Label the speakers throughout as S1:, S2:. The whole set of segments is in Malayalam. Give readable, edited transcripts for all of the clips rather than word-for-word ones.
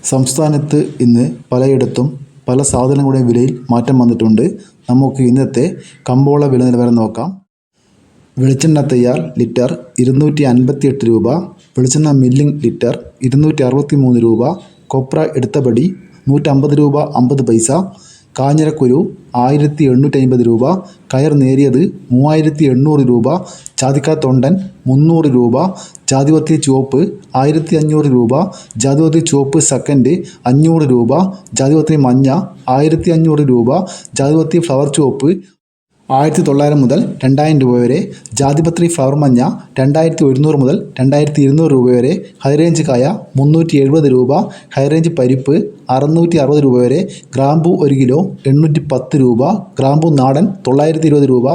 S1: സംസ്ഥാനത്ത് ഇന്ന് പലയിടത്തും പല സാധനങ്ങളുടെയും വിലയിൽ മാറ്റം വന്നിട്ടുണ്ട്. നമുക്ക് ഇന്നത്തെ കമ്പോള വില നിലവാരം നോക്കാം. വെളിച്ചെണ്ണ തയ്യാർ ലിറ്റർ 258 രൂപ, വെളിച്ചെണ്ണ മില്ലിംഗ് ലിറ്റർ 263 രൂപ, കൊപ്ര എടുത്തപടി 150 രൂപ 50 പൈസ, കാഞ്ഞിരക്കുരു 1850 രൂപ, കയർ നേരിയത് 3800 രൂപ, ജാതിക്കാത്തൊണ്ടൻ 300 രൂപ, ജാതിപത്രി ചുവപ്പ് 1500 രൂപ, ജാതിപത്രി ചുവപ്പ് സെക്കൻഡ് 500 രൂപ, ജാതിപത്രി മഞ്ഞ 1500 രൂപ, ജാതിപത്രി ഫ്ലവർ ചുവപ്പ് 1900 മുതൽ 2000 രൂപ വരെ, ജാതിപത്രി ഫ്ലവർ മഞ്ഞ 2100 മുതൽ 2200 രൂപ വരെ, ഹൈറേഞ്ച് കായ 370 രൂപ, ഹൈറേഞ്ച് പരിപ്പ് 660 രൂപ വരെ, ഗ്രാമ്പൂ 1 കിലോ 810 രൂപ, ഗ്രാമ്പൂ നാടൻ 920 രൂപ,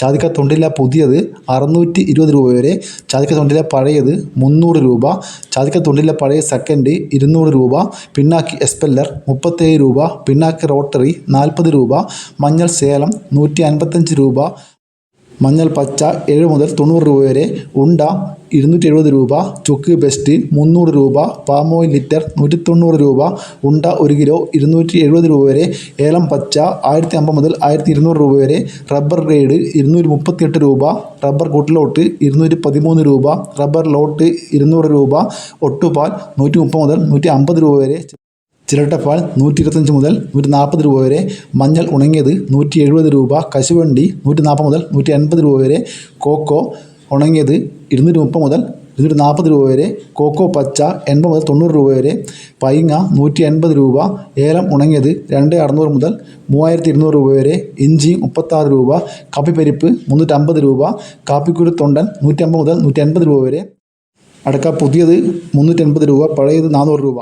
S1: ജാതിക്ക തൊണ്ടില്ല പുതിയത് 620 രൂപ വരെ, ജാതിക്ക തൊണ്ടില്ല പഴയത് 300 രൂപ, ജാതിക്ക തൊണ്ടില്ല പഴയ സെക്കൻഡ് 200 രൂപ, പിണ്ണാക്ക് എസ്പെല്ലർ 37 രൂപ, പിണ്ണാക്ക് റോട്ടറി 40 രൂപ, മഞ്ഞൾ സേലം 155 രൂപ, മഞ്ഞൾ പച്ച 7 മുതൽ 90 രൂപ വരെ, ഉണ്ട 270 രൂപ, ചുക്ക് ബെസ്റ്റ് 300 രൂപ, പാമോയിൽ ലിറ്റർ 190 രൂപ, ഉണ്ട 1 കിലോ 270 രൂപ വരെ, ഏലം പച്ച 1050 മുതൽ 1200 രൂപ വരെ, റബ്ബർ ഗ്രേഡ് 238 രൂപ, റബ്ബർ ഗുഡ്ലോട്ട് 213 രൂപ, റബ്ബർ ലോട്ട് 200 രൂപ, ഒട്ടുപാൽ 130 മുതൽ 150 രൂപ വരെ, ചിരട്ടപ്പാൽ 125 മുതൽ 140 രൂപ വരെ, മഞ്ഞൾ ഉണങ്ങിയത് 170 രൂപ, കശുവണ്ടി 140 മുതൽ 180 രൂപ വരെ, കോക്കോ ഉണങ്ങിയത് 230 മുതൽ 240 രൂപ വരെ, കോക്കോ പച്ച 80 മുതൽ 90 രൂപ വരെ, പൈങ്ങ 180 രൂപ, ഏലം ഉണങ്ങിയത് 2600 മുതൽ 3200 രൂപ വരെ, ഇഞ്ചി 36 രൂപ, കാപ്പിപ്പരിപ്പ് 350 രൂപ, കാപ്പിക്കുരു തൊണ്ടൻ 150 മുതൽ 180 രൂപ വരെ, അടക്ക പുതിയത് 380 രൂപ, പഴയത് 400 രൂപ.